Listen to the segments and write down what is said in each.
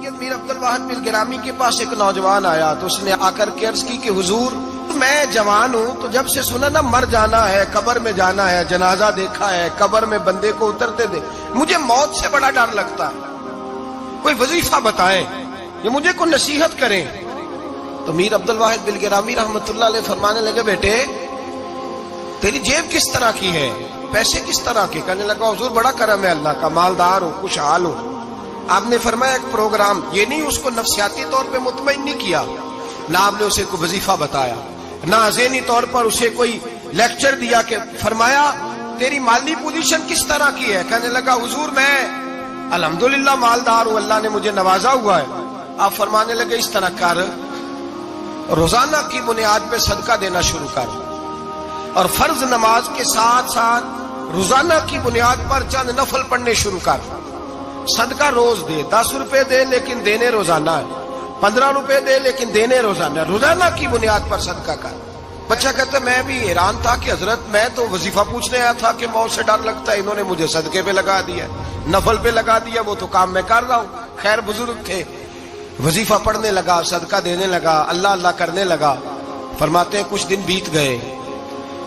سید میر عبد الواحد بن گرامی کے پاس ایک نوجوان آیا تو اس نے آ کر کے عرض کی کہ حضور میں جوان ہوں تو جب سے سنا نا مر جانا ہے، قبر میں جانا ہے، جنازہ دیکھا ہے، قبر میں بندے کو اترتے دے، مجھے موت سے بڑا ڈر لگتا ہے، کوئی وظیفہ بتائیں یہ مجھے کوئی نصیحت کریں۔ تو میر عبد الواحد بن گرامی رحمت اللہ علیہ فرمانے لگے بیٹے تیری جیب کس طرح کی ہے، پیسے کس طرح کے؟ کہنے لگا حضور بڑا کرم ہے اللہ کا، مالدار ہوں، خوشحال ہوں۔ آپ نے فرمایا ایک پروگرام، یہ نہیں اس کو نفسیاتی طور پہ مطمئن نہیں کیا، نہ آپ نے اسے کوئی وظیفہ بتایا، نہ ذہنی طور پر اسے کوئی لیکچر دیا، کہ فرمایا تیری مالی پوزیشن کس طرح کی ہے؟ کہنے لگا حضور میں الحمدللہ مالدار ہوں، اللہ نے مجھے نوازا ہوا ہے۔ آپ فرمانے لگے اس طرح کر، روزانہ کی بنیاد پہ صدقہ دینا شروع کر، اور فرض نماز کے ساتھ ساتھ روزانہ کی بنیاد پر چند نفل پڑھنے شروع کر، صدقہ روز دے، 10 روپے دے لیکن دینے روزانہ ہے، 15 روپے دے لیکن دینے روزانہ ہے، روزانہ کی بنیاد پر صدقہ کر۔ بچہ کہتا ہے میں بھی حیران تھا کہ حضرت میں تو وظیفہ پوچھنے آیا تھا کہ موت سے ڈر لگتا ہے، انہوں نے مجھے صدقے پہ لگا دیا، نفل پہ لگا دیا، وہ تو کام میں کر رہا ہوں۔ خیر بزرگ تھے، وظیفہ پڑھنے لگا، صدقہ دینے لگا، اللہ اللہ کرنے لگا۔ فرماتے ہیں کچھ دن بیت گئے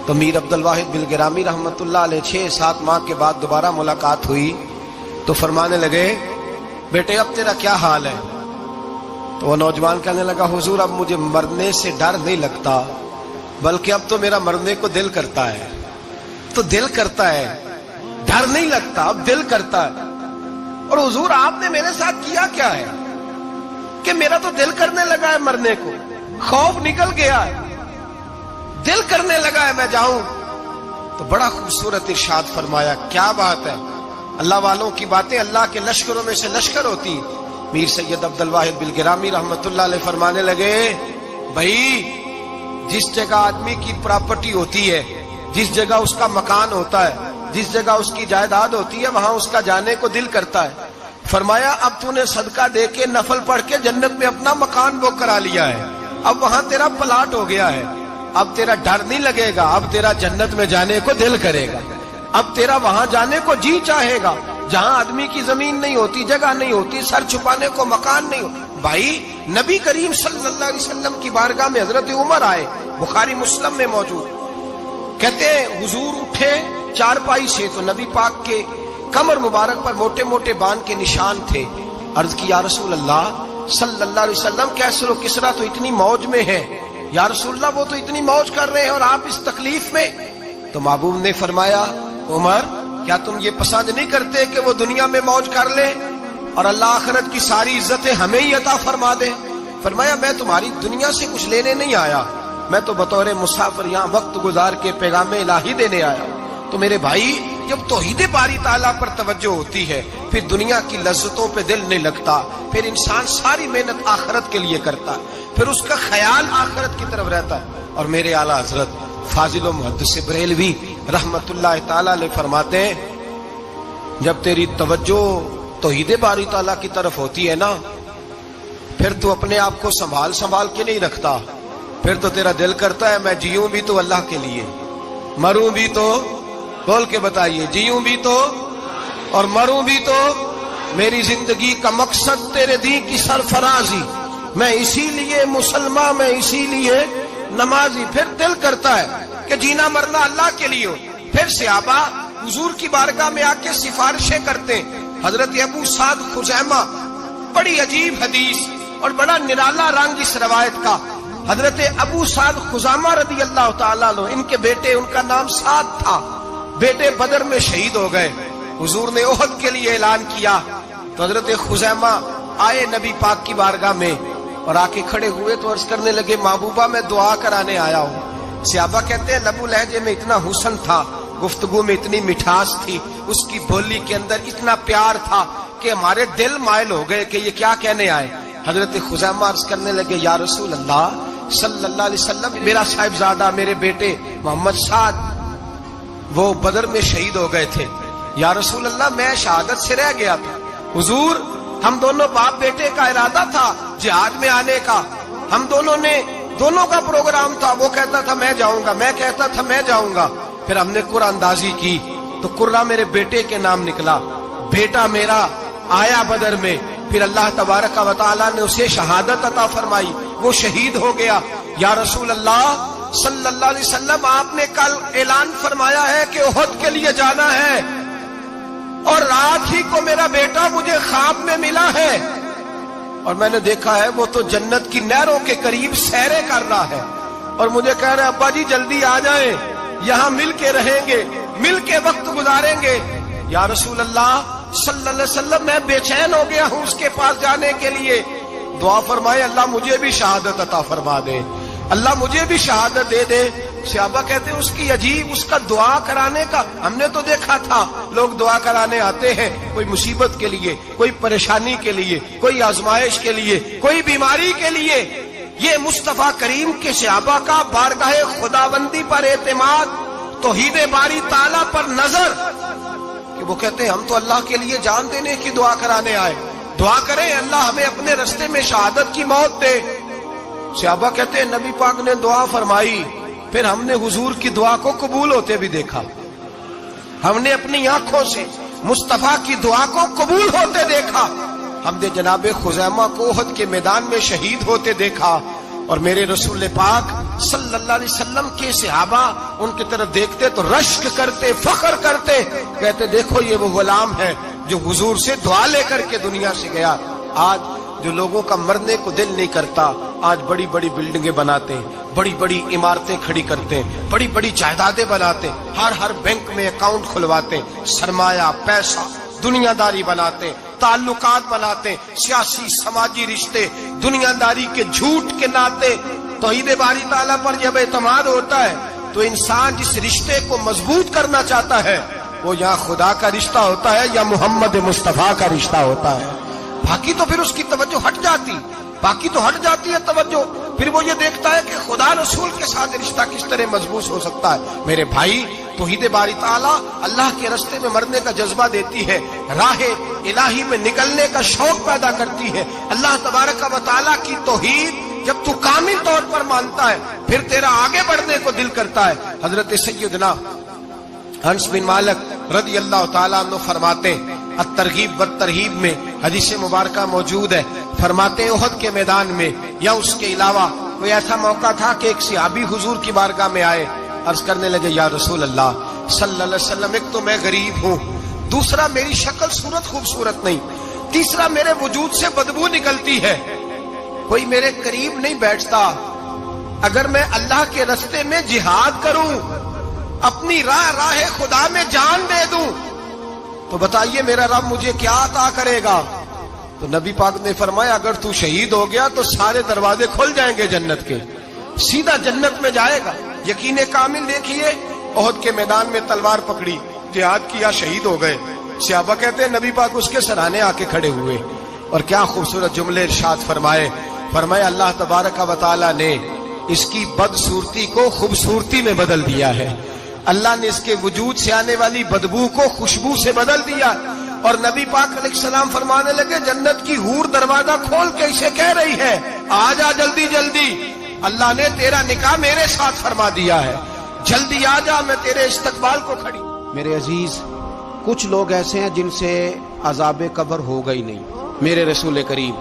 تو میر عبد الواحد بن گرامی رحمت اللہ علیہ 6-7 ماہ کے بعد دوبارہ ملاقات ہوئی تو فرمانے لگے بیٹے اب تیرا کیا حال ہے؟ تو وہ نوجوان کہنے لگا حضور اب مجھے مرنے سے ڈر نہیں لگتا، بلکہ اب تو میرا مرنے کو دل کرتا ہے، تو دل کرتا ہے، ڈر نہیں لگتا، اب دل کرتا ہے۔ اور حضور آپ نے میرے ساتھ کیا کیا ہے کہ میرا تو دل کرنے لگا ہے مرنے کو، خوف نکل گیا ہے، دل کرنے لگا ہے میں جاؤں۔ تو بڑا خوبصورت ارشاد فرمایا، کیا بات ہے، اللہ والوں کی باتیں اللہ کے لشکروں میں سے لشکر ہوتی۔ میر سید عبد الواحد بن گرامی رحمت اللہ علیہ فرمانے لگے بھائی جس جگہ آدمی کی پراپرٹی ہوتی ہے، جس جگہ اس کا مکان ہوتا ہے، جس جگہ اس کی جائیداد ہوتی ہے، وہاں اس کا جانے کو دل کرتا ہے۔ فرمایا اب تو نے صدقہ دے کے نفل پڑھ کے جنت میں اپنا مکان بک کرا لیا ہے، اب وہاں تیرا پلاٹ ہو گیا ہے، اب تیرا ڈر نہیں لگے گا، اب تیرا جنت میں جانے کو دل کرے گا، اب تیرا وہاں جانے کو جی چاہے گا جہاں آدمی کی زمین نہیں ہوتی، جگہ نہیں ہوتی، سر چھپانے کو مکان نہیں ہوتا۔ بھائی نبی کریم صلی اللہ علیہ وسلم کی بارگاہ میں حضرت عمر آئے، بخاری مسلم میں موجود، کہتے ہیں حضور اٹھے چارپائی سے تو نبی پاک کے کمر مبارک پر موٹے موٹے بان کے نشان تھے۔ عرض کی یا رسول اللہ صلی اللہ علیہ وسلم کیسر و کسرا تو اتنی موج میں ہے، یا رسول اللہ وہ تو اتنی موج کر رہے ہیں اور آپ اس تکلیف میں؟ تو محبوب نے فرمایا عمر کیا تم یہ پسند نہیں کرتے کہ وہ دنیا میں موج کر لے اور اللہ آخرت کی ساری عزتیں ہمیں ہی عطا فرما دے؟ فرمایا میں تمہاری دنیا سے کچھ لینے نہیں آیا، میں تو بطور مسافر یہاں وقت گزار کے پیغام الہی دینے آیا ہوں۔ تو میرے بھائی جب توحید باری تعالیٰ پر توجہ ہوتی ہے پھر دنیا کی لذتوں پہ دل نہیں لگتا، پھر انسان ساری محنت آخرت کے لیے کرتا ہے، پھر اس کا خیال آخرت کی طرف رہتا ہے۔ اور میرے اعلیٰ حضرت فاضل و محدث بریلوی رحمت اللہ تعالیٰ علیہ فرماتے ہیں جب تیری توجہ توحید باری تعالیٰ کی طرف ہوتی ہے نا پھر تو اپنے آپ کو سنبھال کے نہیں رکھتا، پھر تو تیرا دل کرتا ہے میں جیوں بھی تو اللہ کے لیے، مروں بھی تو، بول کے بتائیے، جیوں بھی تو اور مروں بھی تو، میری زندگی کا مقصد تیرے دین کی سرفرازی، میں اسی لیے مسلمان، میں اسی لیے نمازی۔ پھر دل کرتا ہے کہ جینا مرنا اللہ کے لیے ہو۔ پھر صحابہ حضور کی بارگاہ میں آ کے سفارشیں کرتے ہیں۔ حضرت ابو سعد خزیمہ، بڑی عجیب حدیث اور بڑا نرالا رنگ اس روایت کا، حضرت ابو سعد خزیمہ رضی اللہ تعالیٰ عنہ، ان کے بیٹے، ان کا نام سعد تھا، بیٹے بدر میں شہید ہو گئے۔ حضور نے احد کے لیے اعلان کیا تو حضرت خزیمہ آئے نبی پاک کی بارگاہ میں اور آ کے کھڑے ہوئے تو عرض کرنے لگے محبوبہ میں دعا کرانے آیا ہوں۔ صحابہ کہتے ہیں لبو لہجے میں اتنا حسن تھا، گفتگو میں اتنی مٹھاس تھی، اس کی بولی کے اندر اتنا پیار تھا کہ ہمارے دل مائل ہو گئے کہ یہ کیا کہنے آئے۔ حضرت خزیمہ عرض کرنے لگے یا رسول اللہ صلی اللہ علیہ وسلم، میرا صاحبزادہ، میرے بیٹے محمد سعد وہ بدر میں شہید ہو گئے تھے، یا رسول اللہ میں شہادت سے رہ گیا تھا، حضور ہم دونوں باپ بیٹے کا ارادہ تھا جہاد میں آنے کا، ہم دونوں کا پروگرام تھا، وہ کہتا تھا میں جاؤں گا، میں کہتا تھا میں جاؤں گا۔ پھر ہم نے قرآن اندازی کی تو قرہ میرے بیٹے کے نام نکلا، بیٹا میرا آیا بدر میں، پھر اللہ تبارک و تعالیٰ نے اسے شہادت عطا فرمائی، وہ شہید ہو گیا۔ یا رسول اللہ صلی اللہ علیہ وسلم، آپ نے کل اعلان فرمایا ہے کہ احد کے لیے جانا ہے، اور رات ہی کو میرا بیٹا مجھے خواب میں ملا ہے، اور میں نے دیکھا ہے وہ تو جنت کی نہروں کے قریب سیریں کر رہا ہے، اور مجھے کہہ رہے ابا جی جلدی آ جائیں، یہاں مل کے رہیں گے، مل کے وقت گزاریں گے۔ یا رسول اللہ صلی اللہ علیہ وسلم، میں بے چین ہو گیا ہوں اس کے پاس جانے کے لیے، دعا فرمائے اللہ مجھے بھی شہادت عطا فرما دے، اللہ مجھے بھی شہادت دے دے۔ صحابہ کہتے ہیں اس کی عجیب، اس کا دعا کرانے کا، ہم نے تو دیکھا تھا لوگ دعا کرانے آتے ہیں کوئی مصیبت کے لیے، کوئی پریشانی کے لیے، کوئی آزمائش کے لیے، کوئی بیماری کے لیے۔ یہ مصطفیٰ کریم کے صحابہ کا بارگاہ خداوندی پر اعتماد، توحید باری تعالیٰ پر نظر، کہ وہ کہتے ہیں ہم تو اللہ کے لیے جان دینے کی دعا کرانے آئے، دعا کریں اللہ ہمیں اپنے رستے میں شہادت کی موت دے۔ صحابہ کہتے ہیں نبی پاک نے دعا فرمائی، پھر ہم نے حضور کی دعا کو قبول ہوتے بھی دیکھا، ہم نے اپنی آنکھوں سے مصطفیٰ کی دعا کو قبول ہوتے دیکھا، ہم نے جناب خزیمہ کو احد کے میدان میں شہید ہوتے دیکھا، اور میرے رسول پاک صلی اللہ علیہ وسلم کے صحابہ ان کی طرف دیکھتے تو رشک کرتے، فخر کرتے، کہتے دیکھو یہ وہ غلام ہے جو حضور سے دعا لے کر کے دنیا سے گیا۔ آج جو لوگوں کا مرنے کو دل نہیں کرتا، آج بڑی بڑی بلڈنگیں بناتے ہیں، بڑی بڑی عمارتیں کھڑی کرتے ہیں، بڑی بڑی جائیدادیں بناتے ہیں، ہر بینک میں اکاؤنٹ کھلواتے ہیں، سرمایہ پیسہ دنیا داری بناتے ہیں، تعلقات بناتے ہیں، سیاسی سماجی رشتے دنیا داری کے جھوٹ کے ناطے۔ توحید باری تعالیٰ پر جب اعتماد ہوتا ہے تو انسان جس رشتے کو مضبوط کرنا چاہتا ہے وہ یا خدا کا رشتہ ہوتا ہے یا محمد مصطفیٰ کا رشتہ ہوتا ہے، باقی تو پھر اس کی توجہ ہٹ جاتی ہے توجہ، پھر وہ یہ دیکھتا ہے کہ خدا رسول کے ساتھ رشتہ کس طرح مضبوط ہو سکتا ہے۔ میرے بھائی، توحید باری تعالیٰ اللہ کے راستے میں مرنے کا جذبہ دیتی ہے، راہ الہی میں نکلنے کا شوق پیدا کرتی ہے۔ اللہ تبارک و تعالیٰ کی توحید جب تو کامل طور پر مانتا ہے پھر تیرا آگے بڑھنے کو دل کرتا ہے۔ حضرت سیدنا انس بن مالک رضی اللہ تعالیٰ عنہ فرماتے ہیں، الترغیب والترہیب میں حدیث مبارکہ موجود ہے، فرماتے ہیں احد کے میدان میں یا اس کے علاوہ کوئی ایسا موقع تھا کہ ایک صحابی حضور کی بارگاہ میں آئے، عرض کرنے لگے یا رسول اللہ صلی اللہ علیہ وسلم، ایک تو میں غریب ہوں، دوسرا میری شکل صورت خوبصورت نہیں، تیسرا میرے وجود سے بدبو نکلتی ہے، کوئی میرے قریب نہیں بیٹھتا، اگر میں اللہ کے راستے میں جہاد کروں، اپنی راہ خدا میں جان دے دوں، تو بتائیے میرا رب مجھے کیا عطا کرے گا؟ تو نبی پاک نے فرمایا اگر تو شہید ہو گیا تو سارے دروازے کھل جائیں گے جنت کے، سیدھا جنت میں جائے گا۔ یقین کامل دیکھیے، احد کے میدان میں تلوار پکڑی، جہاد کیا، شہید ہو گئے، صحابہ کہتے ہیں نبی پاک اس کے سرانے آ کے کھڑے ہوئے، اور کیا خوبصورت جملے ارشاد فرمائے اللہ تبارک و تعالی نے اس کی بدصورتی کو خوبصورتی میں بدل دیا ہے، اللہ نے اس کے وجود سے آنے والی بدبو کو خوشبو سے بدل دیا، اور نبی پاک علیہ السلام فرمانے لگے جنت کی حور دروازہ کھول کے اسے کہہ رہی ہے آ جا جلدی جلدی، اللہ نے تیرا نکاح میرے ساتھ فرما دیا ہے، جلدی آ جا، میں تیرے استقبال کو کھڑی۔ میرے عزیز، کچھ لوگ ایسے ہیں جن سے عذاب قبر ہوگا ہی نہیں۔ میرے رسول کریم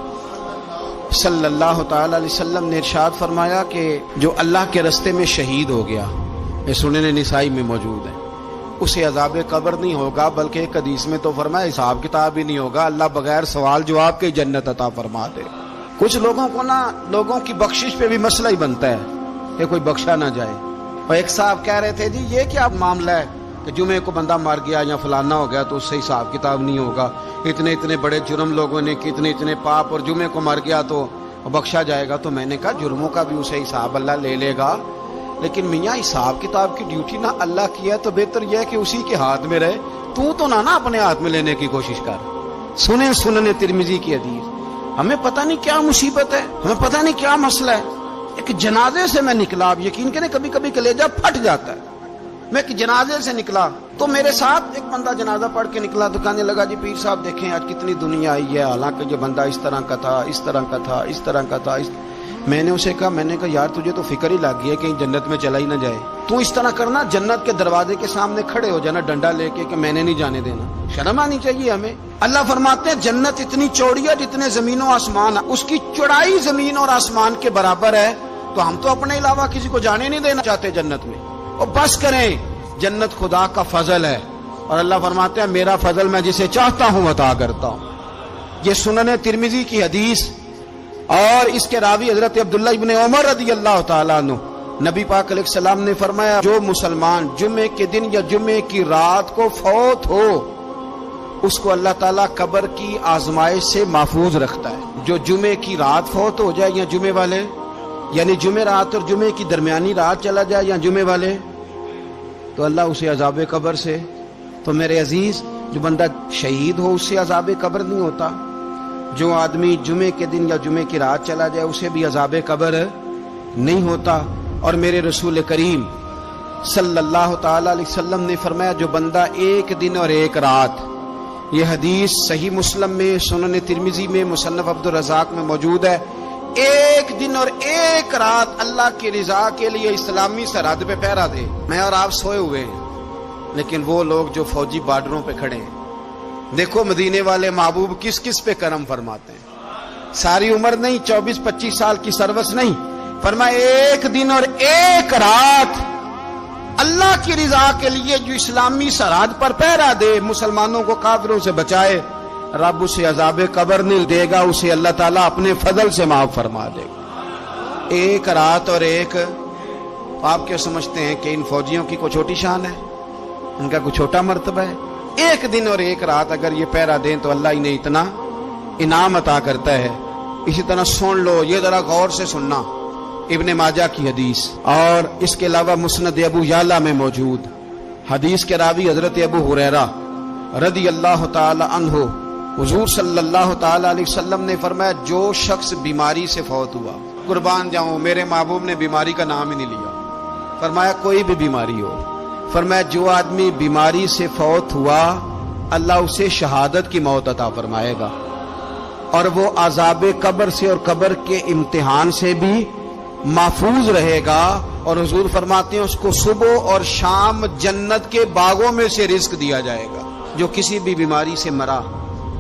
صلی اللہ تعالی علیہ وسلم نے ارشاد فرمایا کہ جو اللہ کے راستے میں شہید ہو گیا، یہ سنن نسائی میں موجود ہے، اسے عذاب قبر نہیں ہوگا، بلکہ ایک حدیث میں تو فرمایا حساب کتاب ہی نہیں ہوگا، اللہ بغیر سوال جواب کے جنت عطا فرما دے۔ کچھ لوگوں کو لوگوں کی بخشش پہ بھی مسئلہ ہی بنتا ہے کہ کوئی بخشا نہ جائے۔ اور ایک صاحب کہہ رہے تھے جی یہ کیا معاملہ ہے کہ جمعے کو بندہ مر گیا یا فلانا ہو گیا تو اس سے حساب کتاب نہیں ہوگا، اتنے بڑے جرم لوگوں نے کی، اتنے پاپ، اور جمعے کو مر گیا تو بخشا جائے گا۔ تو میں نے کہا جرموں کا بھی اسے حساب اللہ لے لے گا، لیکن میاں حساب کتاب کی ڈیوٹی نہ اللہ کی ہے تو بہتر یہ ہے کہ اسی کے ہاتھ میں رہے، تو نہ اپنے ہاتھ میں لینے کی کوشش کر۔ سنن ترمذی کی حدیث، ہمیں پتہ نہیں کیا مصیبت ہے، ہمیں پتہ نہیں کیا مسئلہ ہے۔ ایک جنازے سے میں نکلا، آپ یقین کریں کبھی کبھی کلیجہ پھٹ جاتا ہے۔ میں ایک جنازے سے نکلا تو میرے ساتھ ایک بندہ جنازہ پڑھ کے نکلا تو کہنے لگا جی پیر صاحب دیکھیں آج کتنی دنیا آئی ہے، حالانکہ یہ بندہ اس طرح کا تھا، اس طرح کا تھا، اس طرح کا تھا۔ میں نے اسے کہا یار تجھے تو فکر ہی لگ گئی ہے کہیں جنت میں چلا ہی نہ جائے. تو اس طرح کرنا، جنت کے دروازے کے سامنے کھڑے ہو جانا ڈنڈا لے کے کہ میں نے نہیں جانے دینا. شرم آنی چاہیے ہمیں. اللہ فرماتے ہیں جنت اتنی چوڑی ہے جتنے زمین و آسمان ہے، اس کی چوڑائی زمین اور آسمان کے برابر ہے. تو ہم تو اپنے علاوہ کسی کو جانے نہیں دینا چاہتے جنت میں. اور بس کریں، جنت خدا کا فضل ہے، اور اللہ فرماتے ہیں میرا فضل میں جسے چاہتا ہوں عطا کرتا ہوں. یہ سنن ترمذی کی حدیث، اور اس کے راوی حضرت عبداللہ ابن عمر رضی اللہ تعالیٰ عنہ. نبی پاک علیہ السلام نے فرمایا جو مسلمان جمعے کے دن یا جمعے کی رات کو فوت ہو اس کو اللہ تعالیٰ قبر کی آزمائش سے محفوظ رکھتا ہے. جو جمعے کی رات فوت ہو جائے یا جمعے والے، یعنی جمعے رات اور جمعے کی درمیانی رات چلا جائے یا جمعے والے، تو اللہ اسے عذاب قبر سے. تو میرے عزیز، جو بندہ شہید ہو اس سے عذاب قبر نہیں ہوتا. جو آدمی جمعے کے دن یا جمعے کی رات چلا جائے اسے بھی عذاب قبر نہیں ہوتا. اور میرے رسول کریم صلی اللہ تعالی علیہ وسلم نے فرمایا جو بندہ ایک دن اور ایک رات، یہ حدیث صحیح مسلم میں، سنن ترمذی میں، مصنف عبد الرزاق میں موجود ہے، ایک دن اور ایک رات اللہ کی رضا کے لیے اسلامی سرحد پہ پہرا دے. میں اور آپ سوئے ہوئے ہیں، لیکن وہ لوگ جو فوجی بارڈروں پہ کھڑے ہیں، دیکھو مدینے والے محبوب کس کس پہ کرم فرماتے ہیں. ساری عمر نہیں، 24-25 سال کی سروس نہیں، فرمایا ایک دن اور ایک رات اللہ کی رضا کے لیے جو اسلامی سرحد پر پہرا دے، مسلمانوں کو کافروں سے بچائے، رب اسے عذاب قبر نہیں دے گا، اسے اللہ تعالیٰ اپنے فضل سے معاف فرما دے گا. ایک رات اور ایک. آپ کیا سمجھتے ہیں کہ ان فوجیوں کی کوئی چھوٹی شان ہے؟ ان کا کوئی چھوٹا مرتبہ ہے؟ ایک دن اور ایک رات اگر یہ پہرا دیں تو اللہ انہیں اتنا انعام عطا کرتا ہے. اسی طرح سن لو، یہ ذرا غور سے سننا، ابن ماجہ کی حدیث، اور اس کے علاوہ مسند ابو یعلا میں موجود حدیث کے راوی حضرت ابو ہریرہ رضی اللہ تعالی عنہ، حضور صلی اللہ تعالی علیہ وسلم نے فرمایا جو شخص بیماری سے فوت ہوا، قربان جاؤں میرے محبوب نے بیماری کا نام ہی نہیں لیا، فرمایا کوئی بھی بیماری ہو، فرمایا جو آدمی بیماری سے فوت ہوا اللہ اسے شہادت کی موت عطا فرمائے گا، اور وہ عذاب قبر سے اور قبر کے امتحان سے بھی محفوظ رہے گا. اور حضور فرماتے ہیں اس کو صبح اور شام جنت کے باغوں میں سے رزق دیا جائے گا. جو کسی بھی بیماری سے مرا،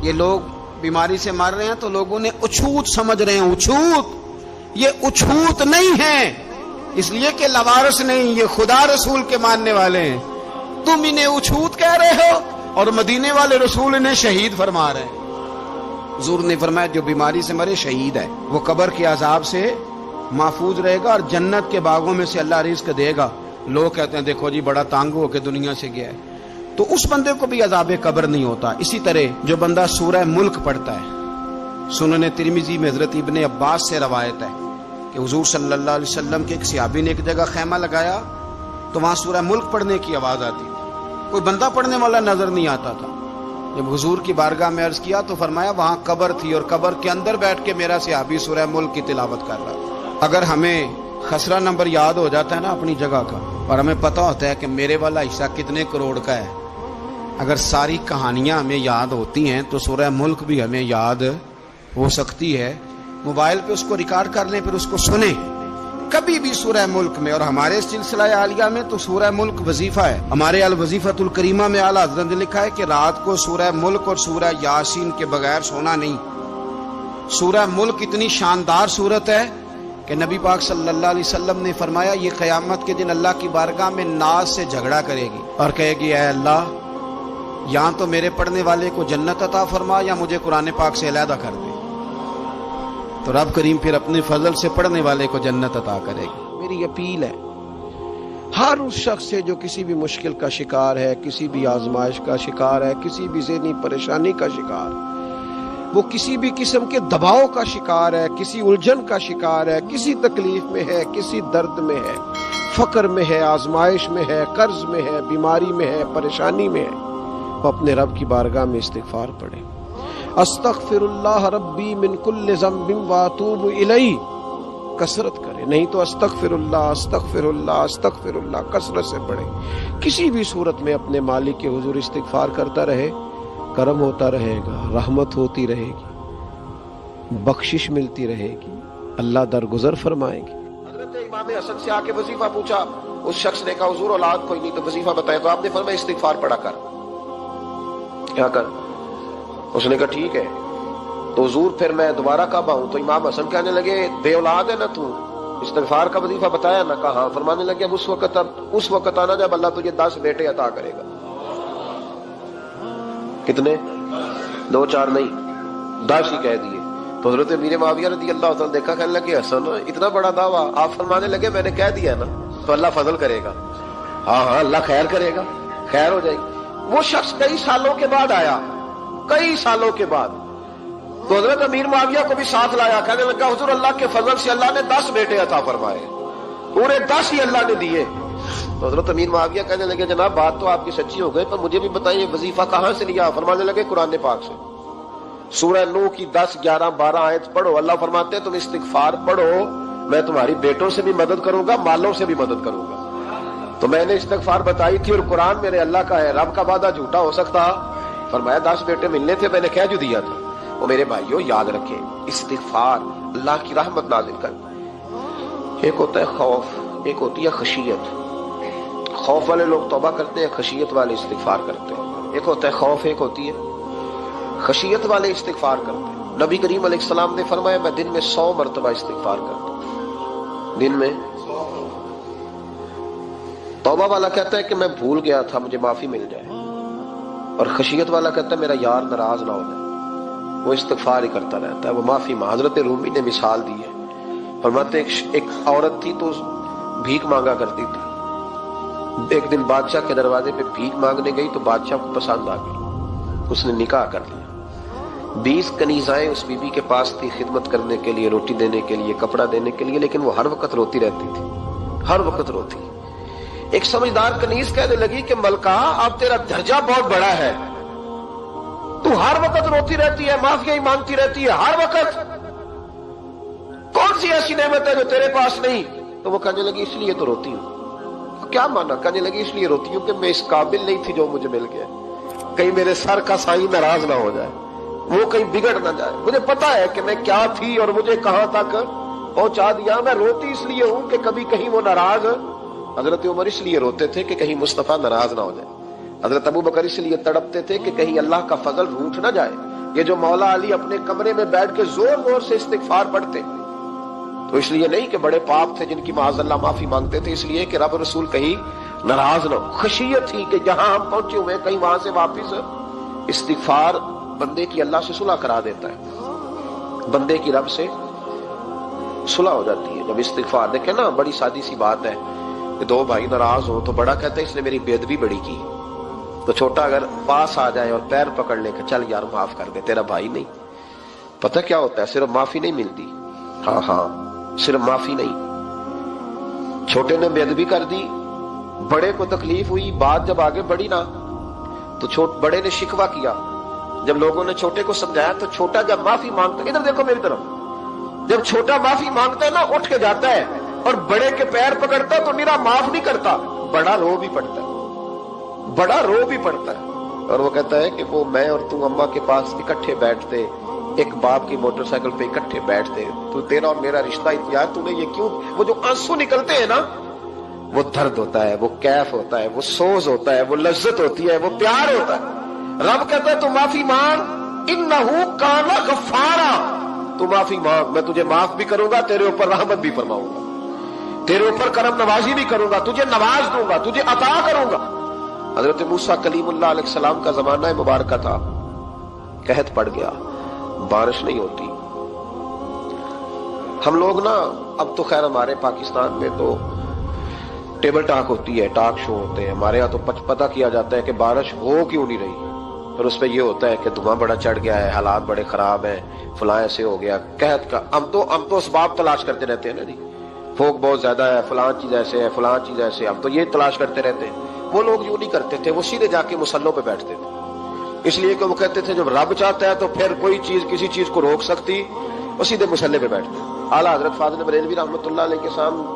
یہ لوگ بیماری سے مر رہے ہیں تو لوگوں نے اچھوت سمجھ رہے ہیں. اچھوت، یہ اچھوت نہیں ہے، اس لیے کہ لوارث نہیں، یہ خدا رسول کے ماننے والے ہیں. تم انہیں اچھوت کہہ رہے ہو اور مدینے والے رسول انہیں شہید فرما رہے ہیں. حضور نے فرمایا جو بیماری سے مرے شہید ہے، وہ قبر کے عذاب سے محفوظ رہے گا اور جنت کے باغوں میں سے اللہ رزق دے گا. لوگ کہتے ہیں دیکھو جی بڑا تانگ ہو کے دنیا سے گیا ہے، تو اس بندے کو بھی عذاب قبر نہیں ہوتا. اسی طرح جو بندہ سورہ ملک پڑھتا ہے، سنن ترمذی میں حضرت ابن عباس سے روایت ہے کہ حضور صلی اللہ علیہ وسلم کے ایک صحابی نے ایک جگہ خیمہ لگایا تو وہاں سورہ ملک پڑھنے کی آواز آتی تھی، کوئی بندہ پڑھنے والا نظر نہیں آتا تھا. جب حضور کی بارگاہ میں عرض کیا تو فرمایا وہاں قبر تھی اور قبر کے اندر بیٹھ کے میرا صحابی سورہ ملک کی تلاوت کر رہا تھا. اگر ہمیں خسرہ نمبر یاد ہو جاتا ہے نا اپنی جگہ کا، اور ہمیں پتہ ہوتا ہے کہ میرے والا حصہ کتنے کروڑ کا ہے، اگر ساری کہانیاں ہمیں یاد ہوتی ہیں تو سورہ ملک بھی ہمیں یاد ہو سکتی ہے. موبائل پہ اس کو ریکارڈ کر لیں، پھر اس کو سنیں کبھی بھی سورہ ملک میں. اور ہمارے سلسلہ عالیہ میں تو سورہ ملک وظیفہ ہے. ہمارے الوظیفۃ الکریمہ میں اعلیٰ حضرت نے لکھا ہے کہ رات کو سورہ ملک اور سورہ یاسین کے بغیر سونا نہیں. سورہ ملک اتنی شاندار صورت ہے کہ نبی پاک صلی اللہ علیہ وسلم نے فرمایا یہ قیامت کے دن اللہ کی بارگاہ میں ناز سے جھگڑا کرے گی اور کہے گی اے اللہ یہاں تو میرے پڑھنے والے کو جنت عطا فرما یا مجھے قرآن پاک سے علیحدہ کر دے. تو رب کریم پھر اپنے فضل سے پڑھنے والے کو جنت عطا کرے گی. میری اپیل ہے ہر اس شخص سے جو کسی بھی مشکل کا شکار ہے، کسی بھی آزمائش کا شکار ہے، کسی بھی ذہنی پریشانی کا شکار، وہ کسی بھی قسم کے دباؤ کا شکار ہے، کسی الجھن کا شکار ہے، کسی تکلیف میں ہے، کسی درد میں ہے، فقر میں ہے، آزمائش میں ہے، قرض میں ہے، بیماری میں ہے، پریشانی میں ہے، وہ اپنے رب کی بارگاہ میں استغفار پڑھے. استغفر اللہ ربی من کل ذنب واتوب الیہ کثرت کرے، نہیں تو استغفر اللہ استغفر اللہ استغفر اللہ کثرت سے پڑھے. کسی بھی صورت میں اپنے مالک کے حضور استغفار کرتا رہے، کرم ہوتا رہے گا، رحمت ہوتی رہے گی، بخشش ملتی رہے گی. اللہ درگزر فرمائیں گے۔ حضرت امام حسن سے آ کے وظیفہ پوچھا، اس شخص نے کہا حضور اولاد کوئی نہیں تو وظیفہ بتائے، تو آپ نے فرمایا استغفار پڑھا کر، کیا کر؟ اس نے کہا ٹھیک ہے۔ تو حضور پھر میں دوبارہ کب آؤں؟ تو امام حسن کہنے لگے بے اولاد ہے نا تو، استغفار کا وظیفہ بتایا نا؟ کہا ہاں۔ فرمانے لگے اب اس وقت آنا جب اللہ تجھے 10 بیٹے عطا کرے گا۔ کتنے؟ 2 4 نہیں، 10 ہی کہہ دیے۔ تو حضرت امیر معاویہ رضی اللہ تعالیٰ دیکھا، کہنے لگے حسن اتنا بڑا دعویٰ؟ آپ فرمانے لگے میں نے کہہ دیا نا تو اللہ فضل کرے گا۔ ہاں ہاں اللہ خیر کرے گا، خیر ہو جائے گی۔ وہ شخص کئی سالوں کے بعد آیا، کئی سالوں کے بعد، تو حضرت امیر معاویہ کو بھی ساتھ لایا، کہنے لگا حضور اللہ کے فضل سے اللہ نے 10 بیٹے عطا فرمائے، پورے 10 ہی اللہ نے دیے۔ تو حضرت امیر معاویہ کہنے لگے جناب بات تو آپ کی سچی ہو گئی، پر مجھے بھی بتائیے وظیفہ کہاں سے لیا؟ فرمانے لگے قرآن پاک سے، سورہ نوح کی 10 11 12 آیت پڑھو۔ اللہ فرماتے ہیں تم استغفار پڑھو، میں تمہاری بیٹوں سے بھی مدد کروں گا، مالوں سے بھی مدد کروں گا۔ تو میں نے استغفار بتائی تھی اور قرآن میرے اللہ کا ہے، رب کا وعدہ جھوٹا ہو سکتا؟ فرمایا 10 بیٹے ملنے تھے، میں نے کہہ جو دیا تھا۔ وہ میرے بھائیوں یاد رکھیں، استغفار اللہ کی رحمت نازل کر۔ ایک ہوتا ہے خوف، ایک ہوتی ہے خشیت۔ خوف والے لوگ توبہ کرتے ہیں، خشیت والے استغفار کرتے ہیں۔ ایک ہوتا ہے خوف، ایک ہوتی ہے خشیت والے استغفار کرتے ہیں۔ نبی کریم علیہ السلام نے فرمایا میں دن میں 100 مرتبہ استغفار کرتا ہوں، دن میں۔ توبہ والا کہتا ہے کہ میں بھول گیا تھا، مجھے معافی مل جائے، اور خشیت والا کہتا ہے میرا یار ناراض نہ ہو جائے، وہ استغفار ہی کرتا رہتا ہے، وہ معافی مانگ۔ حضرت رومی نے مثال دی ہے، فرماتے ایک عورت تھی تو بھیک مانگا کرتی تھی، ایک دن بادشاہ کے دروازے پہ بھیک مانگنے گئی تو بادشاہ کو پسند آ گئی، اس نے نکاح کر لیا۔ 20 کنیزائیں اس بی بی کے پاس تھی خدمت کرنے کے لیے، روٹی دینے کے لیے، کپڑا دینے کے لیے، لیکن وہ ہر وقت روتی رہتی تھی، ہر وقت روتی۔ ایک سمجھدار کنیز کہنے لگی کہ ملکہ اب تیرا درجہ بہت بڑا ہے، تو ہر وقت روتی رہتی ہے، معافیاں ہی مانگتی رہتی ہے ہر وقت، کون سی ایسی نعمت ہے جو تیرے پاس نہیں؟ تو وہ کہنے لگی اس لیے تو روتی ہوں۔ کیا مانا؟ کہنے لگی اس لیے روتی ہوں کہ میں اس قابل نہیں تھی جو مجھے مل گیا، کہیں میرے سر کا سائیں ناراض نہ ہو جائے، وہ کہیں بگڑ نہ جائے، مجھے پتا ہے کہ میں کیا تھی اور مجھے کہاں تک پہنچا دیا، میں روتی اس لیے ہوں کہ کبھی کہیں وہ ناراض۔ حضرت عمر اس لیے روتے تھے کہ کہیں مصطفیٰ ناراض نہ ہو جائے، حضرت ابو بکر اس لیے تڑپتے تھے کہ کہیں اللہ کا فضل روٹھ نہ جائے۔ یہ جو مولا علی اپنے کمرے میں بیٹھ کے زور زور سے استغفار پڑھتے تو اس لیے نہیں کہ بڑے پاپ تھے جن کی معاذ اللہ معافی مانگتے تھے، اس لیے کہ رب رسول کہیں ناراض نہ ہو۔ خشیت تھی کہ جہاں ہم پہنچے ہوئے کہیں وہاں سے واپس۔ استغفار بندے کی اللہ سے صلح کرا دیتا ہے، بندے کی رب سے صلح ہو جاتی ہے جب استغفار۔ دیکھیں نا بڑی سادی سی بات ہے کہ 2 بھائی ناراض ہو تو بڑا کہتا ہے اس نے میری بے ادبی بڑی کی، تو چھوٹا اگر پاس آ جائے اور پیر پکڑ لے کہ چل یار معاف کر دے، تیرا بھائی نہیں۔ پتہ کیا ہوتا ہے؟ صرف معافی نہیں ملتی، ہاں صرف معافی نہیں، چھوٹے نے بے ادبی کر دی، بڑے کو تکلیف ہوئی، بات جب آگے بڑھی نا تو بڑے نے شکوہ کیا، جب لوگوں نے چھوٹے کو سمجھایا تو چھوٹا جب معافی مانگتا ہے، ادھر دیکھو میری طرف، جب چھوٹا معافی مانگتا ہے نا اٹھ کے جاتا ہے اور بڑے کے پیر پکڑتا تو میرا معاف نہیں کرتا، بڑا رو بھی پڑتا ہے، بڑا رو بھی پڑتا ہے، اور وہ کہتا ہے کہ وہ میں اور تم اماں کے پاس اکٹھے بیٹھتے، ایک باپ کی موٹر سائیکل پہ اکٹھے بیٹھتے، تو تیرا اور میرا رشتہ یار تو نے یہ کیوں؟ وہ جو آنسو نکلتے ہیں نا وہ درد ہوتا ہے، وہ کیف ہوتا ہے، وہ سوز ہوتا ہے، وہ لذت ہوتی ہے، وہ پیار ہوتا ہے۔ رب کہتا ہے تو معافی مانگ، انہو کان غفارا، تو معافی مانگ، میں تجھے معاف بھی کروں گا، تیرے اوپر رحمت بھی فرماؤں گا، تیرے اوپر کرم نوازی بھی کروں گا، تجھے نواز دوں گا، تجھے عطا کروں گا۔ حضرت موسیٰ کلیم اللہ علیہ السلام کا زمانہ مبارکہ تھا، قحط پڑ گیا، بارش نہیں ہوتی۔ ہم لوگ نا اب تو خیر ہمارے پاکستان میں تو ٹیبل ٹاک ہوتی ہے، ٹاک شو ہوتے ہیں، ہمارے ہاں تو پتہ کیا جاتا ہے کہ بارش ہو کیوں نہیں رہی، اور اس پہ یہ ہوتا ہے کہ دھواں بڑا چڑھ گیا ہے، حالات بڑے خراب ہیں، فلاں ایسے ہو گیا قحط کا۔ ہم تو اسباب تلاش کرتے رہتے ہیں نا جی، پھوک بہت زیادہ ہے، فلاں چیز ایسے ہے، فلاں چیز ایسے، ہم تو یہ تلاش کرتے رہتے ہیں۔ وہ لوگ یوں نہیں کرتے تھے، وہ سیدھے جا کے مسلوں پہ بیٹھتے تھے، اس لیے کہ وہ کہتے تھے جب رب چاہتا ہے تو پھر کوئی چیز کسی چیز کو روک سکتی، وہ سیدھے مسلے پہ بیٹھتے۔ اعلیٰ حضرت فاضل بریلوی رحمۃ اللہ علیہ کے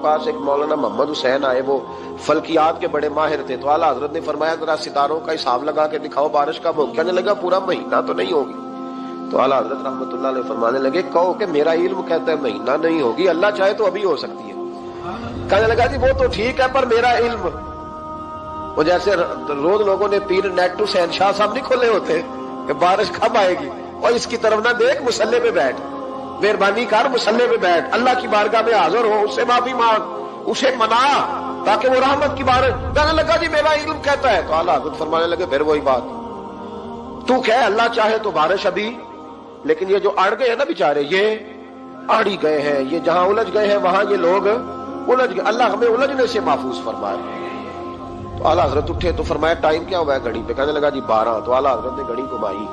پاس ایک مولانا محمد حسین آئے، وہ فلکیات کے بڑے ماہر تھے، تو اعلیٰ حضرت نے فرمایا ذرا ستاروں کا حساب لگا کے دکھاؤ بارش کب ہوگی؟ کہنے لگا پورا مہینہ تو نہیں ہوگی، تو اعلیٰ حضرت رحمۃ اللہ علیہ فرمانے لگے کہو کہ میرا علم کہتا ہے مہینہ نہیں ہوگی، اللہ چاہے تو ابھی ہو سکتی ہے۔ کہنے لگا جی وہ تو ٹھیک ہے پر میرا علم، وہ جیسے روز لوگوں نے پیر نیٹ ٹو شہنشاہ صاحب نہیں کھولے ہوتے کہ بارش کب آئے گی، اور اس کی طرف نہ دیکھ، مصلے پہ بیٹھ، مہربانی کر مصلے پہ بیٹھ، اللہ کی بارگاہ میں حاضر ہو، اس سے معافی مانگ، اسے منا تاکہ وہ رحمت کی بارش۔ کہنے لگا جی میرا علم کہتا ہے، تو اعلیٰ حضرت فرمانے لگے پھر وہی بات، تو کہہ اللہ چاہے تو بارش ابھی، لیکن یہ جو اڑ گئے ہیں نا بیچارے، یہ اڑ ہی گئے ہیں، یہ جہاں الجھ گئے ہیں وہاں یہ لوگ الجھ گئے، اللہ ہمیں الجھنے سے محفوظ فرمائے۔ تو اعلیٰ حضرت اٹھے تو فرمایا ٹائم کیا ہوا ہے گھڑی پہ؟ کہنے لگا جی 12۔ تو اعلیٰ حضرت نے گھڑی گھمائی،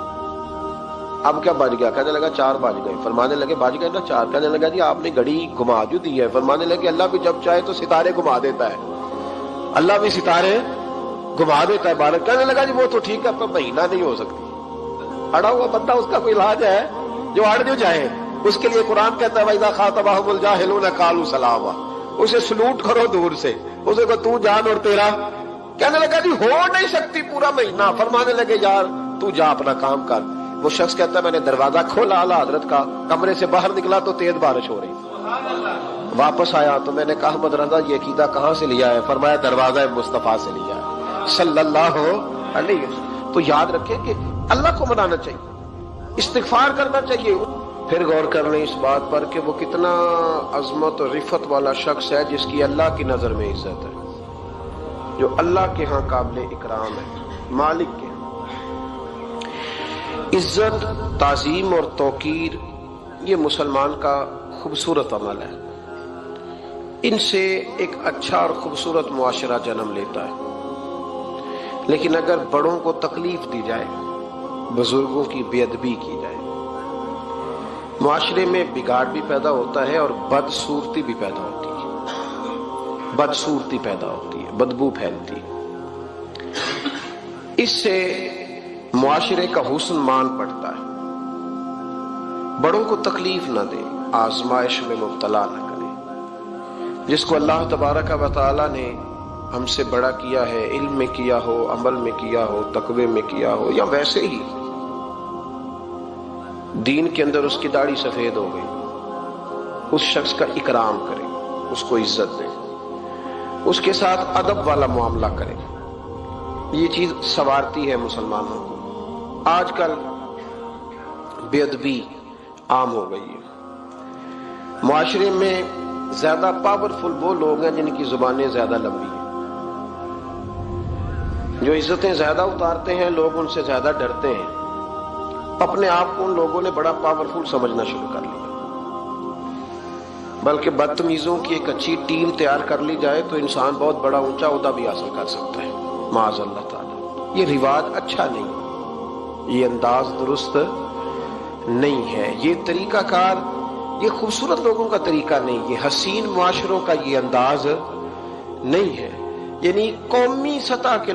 اب کیا بج گیا؟ کہنے لگا 4 بج گئے۔ فرمانے لگے بج گئے نا 4؟ کہنے لگا جی آپ نے گھڑی گھما جو دی ہے۔ فرمانے لگے اللہ بھی جب چاہے تو ستارے گھما دیتا ہے، اللہ بھی ستارے گھما دیتا ہے بارش۔ کہنے لگا جی وہ تو ٹھیک ہے پر مہینہ نہیں ہو سکتی، اڑا ہوا بندہ اس کا کوئی علاج ہے جو اڑ جو جائے، اس کے لیے قرآن کہتا ہے وَإِذَا خَاطَبَهُمُ الْجَاهِلُونَ قَالُوا سَلَامًا، اسے سلوٹ کرو دور سے، اسے کو تو جان اور تیرا۔ کہنے لگا جی ہو نہیں سکتی پورا مہینہ۔ فرمانے لگے یار تو جا اپنا کام کر۔ وہ شخص کہتا ہے میں نے دروازہ کھولا اعلیٰ حضرت کا، کمرے سے باہر نکلا تو تیز بارش ہو رہی، واپس آیا تو میں نے کہا احمد رضا یہ عقیدہ کہاں سے لیا ہے؟ فرمایا دروازہ مصطفیٰ سے لیا ہے صلی اللہ علیہ وسلم۔ تو یاد رکھیں کہ اللہ کو منانا چاہیے، استغفار کرنا چاہیے۔ پھر غور کر لیں اس بات پر کہ وہ کتنا عظمت اور رفت والا شخص ہے جس کی اللہ کی نظر میں عزت ہے، جو اللہ کے ہاں قابل اکرام ہے، مالک کے ہاں۔ عزت، تعظیم اور توقیر یہ مسلمان کا خوبصورت عمل ہے، ان سے ایک اچھا اور خوبصورت معاشرہ جنم لیتا ہے۔ لیکن اگر بڑوں کو تکلیف دی جائے، بزرگوں کی بے ادبی کی جائے، معاشرے میں بگاڑ بھی پیدا ہوتا ہے اور بدصورتی بھی پیدا ہوتی ہے، بدصورتی پیدا ہوتی ہے، بدبو پھیلتی ہے، اس سے معاشرے کا حسن مان پڑتا ہے۔ بڑوں کو تکلیف نہ دے، آزمائش میں مبتلا نہ کرے۔ جس کو اللہ تبارک و تعالی نے ہم سے بڑا کیا ہے، علم میں کیا ہو، عمل میں کیا ہو، تقوی میں کیا ہو، یا ویسے ہی دین کے اندر اس کی داڑھی سفید ہو گئی، اس شخص کا اکرام کرے، اس کو عزت دے، اس کے ساتھ ادب والا معاملہ کرے۔ یہ چیز سنوارتی ہے مسلمانوں کو۔ آج کل بے ادبی عام ہو گئی ہے، معاشرے میں زیادہ پاورفل وہ لوگ ہیں جن کی زبانیں زیادہ لمبی ہیں، جو عزتیں زیادہ اتارتے ہیں، لوگ ان سے زیادہ ڈرتے ہیں، اپنے آپ کو ان لوگوں نے بڑا پاورفل سمجھنا شروع کر لیا۔ بلکہ بدتمیزوں کی ایک اچھی ٹیم تیار کر لی جائے تو انسان بہت بڑا اونچا عہدہ بھی حاصل کر سکتا ہے، معاذ اللہ تعالی۔ یہ رواج اچھا نہیں، یہ انداز درست نہیں ہے، یہ طریقہ کار، یہ خوبصورت لوگوں کا طریقہ نہیں، یہ حسین معاشروں کا یہ انداز نہیں ہے۔ یعنی قومی سطح کے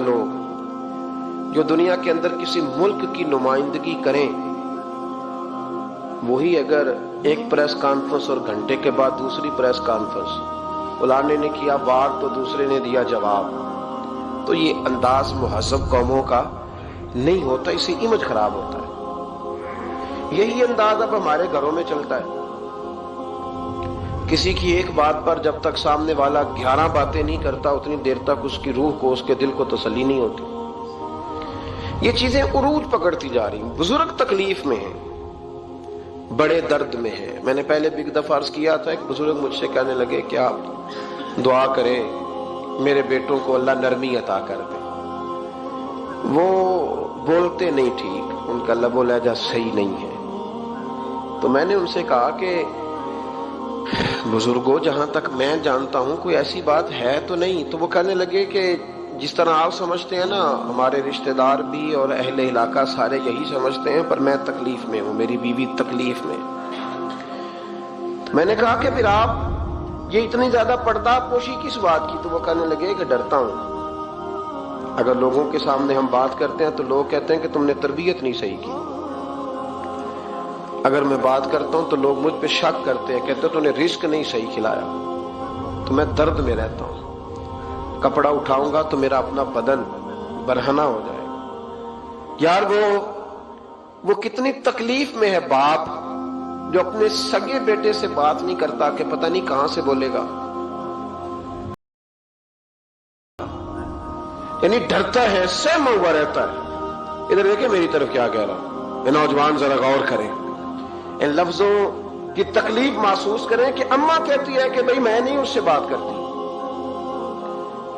لوگ جو دنیا کے اندر کسی ملک کی نمائندگی کریں، وہی اگر ایک پریس کانفرنس اور گھنٹے کے بعد دوسری پریس کانفرنس، فلانے نے کیا وار تو دوسرے نے دیا جواب، تو یہ انداز مہذب قوموں کا نہیں ہوتا، اس سے امیج خراب ہوتا ہے۔ یہی انداز اب ہمارے گھروں میں چلتا ہے، کسی کی ایک بات پر جب تک سامنے والا 11 باتیں نہیں کرتا اتنی دیر تک اس کی روح کو، اس کے دل کو تسلی نہیں ہوتی۔ یہ چیزیں عروج پکڑتی جا رہی ہیں۔ بزرگ تکلیف میں ہیں، بڑے درد میں ہیں۔ میں نے پہلے بھی ایک دفعہ عرض کیا تھا، ایک بزرگ مجھ سے کہنے لگے کہ آپ دعا کریں میرے بیٹوں کو اللہ نرمی عطا کر دے، وہ بولتے نہیں ٹھیک، ان کا لب و لہجہ صحیح نہیں ہے۔ تو میں نے ان سے کہا کہ بزرگوں جہاں تک میں جانتا ہوں کوئی ایسی بات ہے تو نہیں۔ تو وہ کہنے لگے کہ جس طرح آپ سمجھتے ہیں نا، ہمارے رشتہ دار بھی اور اہل علاقہ سارے یہی سمجھتے ہیں، پر میں تکلیف میں ہوں، میری بیوی تکلیف میں۔ میں نے کہا کہ پھر آپ یہ اتنی زیادہ پردہ پوشی کس بات کی؟ تو وہ کہنے لگے کہ ڈرتا ہوں، اگر لوگوں کے سامنے ہم بات کرتے ہیں تو لوگ کہتے ہیں کہ تم نے تربیت نہیں صحیح کی، اگر میں بات کرتا ہوں تو لوگ مجھ پہ شک کرتے ہیں، کہتے ہیں تو نے رزق نہیں صحیح کھلایا، تو میں درد میں رہتا ہوں، کپڑا اٹھاؤں گا تو میرا اپنا بدن برہنہ ہو جائے گا۔ یار وہ کتنی تکلیف میں ہے باپ جو اپنے سگے بیٹے سے بات نہیں کرتا کہ پتہ نہیں کہاں سے بولے گا، یعنی ڈرتا ہے، سہما ہوا رہتا ہے۔ ادھر دیکھیں میری طرف کیا کہہ رہا، یہ نوجوان ذرا غور کریں، ان لفظوں کی تکلیف محسوس کریں کہ اماں کہتی ہے کہ بھئی میں نہیں اس سے بات کرتی،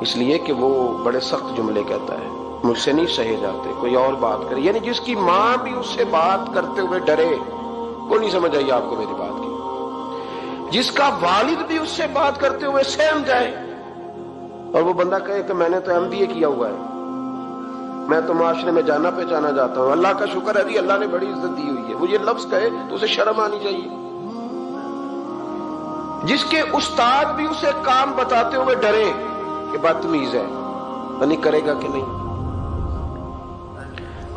اس لیے کہ وہ بڑے سخت جملے کہتا ہے، مجھ سے نہیں سہے جاتے، کوئی اور بات کرے، یعنی جس کی ماں بھی اس سے بات کرتے ہوئے ڈرے۔ کوئی نہیں سمجھ آئی آپ کو میری بات کی؟ جس کا والد بھی اس سے بات کرتے ہوئے سہم جائے اور وہ بندہ کہے کہ میں نے تو MBA کیا ہوا ہے، میں تو معاشرے میں جانا پہچانا جاتا ہوں، اللہ کا شکر ہے جی اللہ نے بڑی عزت دی ہوئی ہے، وہ یہ لفظ کہے تو اسے شرم آنی چاہیے۔ جس کے استاد بھی اسے کام بتاتے ہوئے ڈرے کہ بدتمیز ہے، نہیں کرے گا کہ نہیں۔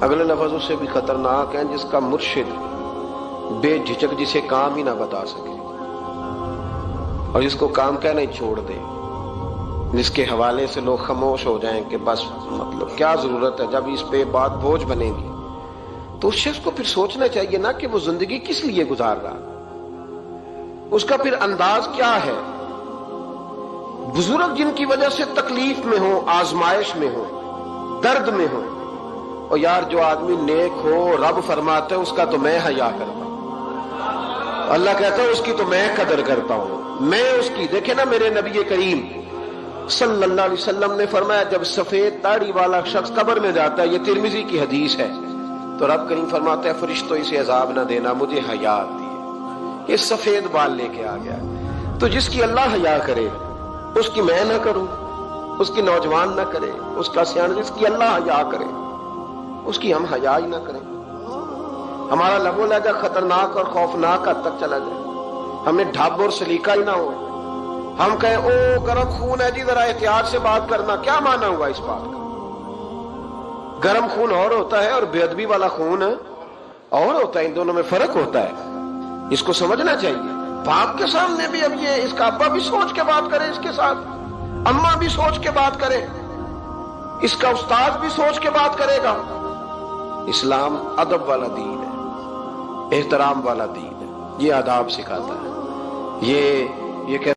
اگلے لفظ اس سے بھی خطرناک ہیں، جس کا مرشد بے جھجک جسے کام ہی نہ بتا سکے اور جس کو کام کہنا ہی چھوڑ دے، جس کے حوالے سے لوگ خاموش ہو جائیں کہ بس مطلب کیا ضرورت ہے، جب اس پہ بات بوجھ بنے گی تو اس شخص کو پھر سوچنا چاہیے نا کہ وہ زندگی کس لیے گزار رہا، اس کا پھر انداز کیا ہے۔ بزرگ جن کی وجہ سے تکلیف میں ہو، آزمائش میں ہو، درد میں ہو، اور یار جو آدمی نیک ہو رب فرماتا ہے اس کا تو میں حیا کرتا ہوں، اللہ کہتا ہے اس کی تو میں قدر کرتا ہوں، میں اس کی۔ دیکھیں نا میرے نبی کریم صلی اللہ علیہ وسلم نے فرمایا جب سفید داڑھی والا شخص قبر میں جاتا ہے، یہ ترمذی کی حدیث ہے، تو رب کریم فرماتا ہے فرشتوں اسے عذاب نہ دینا، مجھے حیا آتی ہے، یہ سفید بال لے کے آ گیا۔ تو جس کی اللہ حیا کرے اس کی میں نہ کروں، اس کی نوجوان نہ کرے، اس کا سیاح، جس کی اللہ حیا کرے اس کی ہم حیا ہی نہ کریں، ہمارا لب و لہجہ خطرناک اور خوفناک حد تک چلا جائے، ہمیں ڈھب اور سلیقہ ہی نہ ہو، ہم کہیں او گرم خون ہے جی ذرا احتیاط سے بات کرنا، کیا معنی ہوا اس بات کا؟ گرم خون اور ہوتا ہے اور بے ادبی والا خون اور ہوتا ہے، ان دونوں میں فرق ہوتا ہے، اس کو سمجھنا چاہیے۔ باپ کے سامنے بھی اب یہ اس کا ابا بھی سوچ کے بات کرے، اس کے ساتھ اماں بھی سوچ کے بات کرے، اس کا استاد بھی سوچ کے بات کرے گا۔ اسلام ادب والا دین ہے، احترام والا دین ہے، یہ آداب سکھاتا ہے، یہ